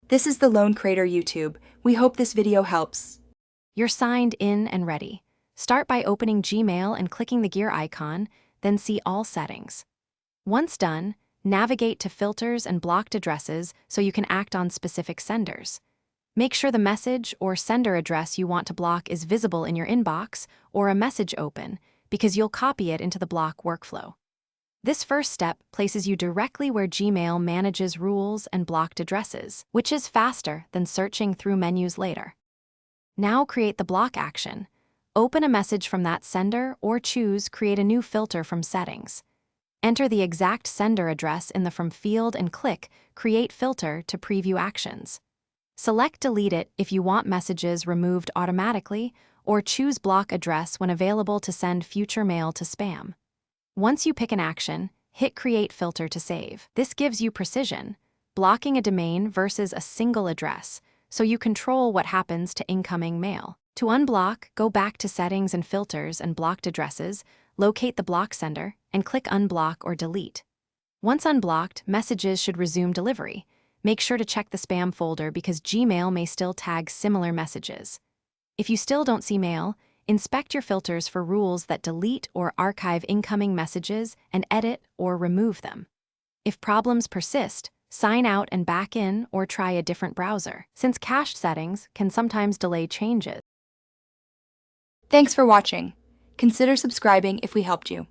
This is the Lone Crater YouTube. We hope this video helps. You're signed in and ready. Start by opening Gmail and clicking the gear icon, then see All Settings. Once done, navigate to Filters and Blocked Addresses so you can act on specific senders. Make sure the message or sender address you want to block is visible in your inbox or a message open, because you'll copy it into the block workflow. This first step places you directly where Gmail manages rules and blocked addresses, which is faster than searching through menus later. Now create the block action. Open a message from that sender or choose Create a new filter from Settings. Enter the exact sender address in the From field and click Create Filter to preview actions. Select Delete It if you want messages removed automatically, or choose Block Address when available to send future mail to spam. Once you pick an action, hit Create Filter to save. This gives you precision, blocking a domain versus a single address, so you control what happens to incoming mail. To unblock, go back to Settings and Filters and Blocked Addresses, locate the block sender, and click Unblock or Delete. Once unblocked, messages should resume delivery. Make sure to check the spam folder because Gmail may still tag similar messages. If you still don't see mail, inspect your filters for rules that delete or archive incoming messages and edit or remove them. If problems persist, sign out and back in or try a different browser, since cached settings can sometimes delay changes. Thanks for watching. Consider subscribing if we helped you.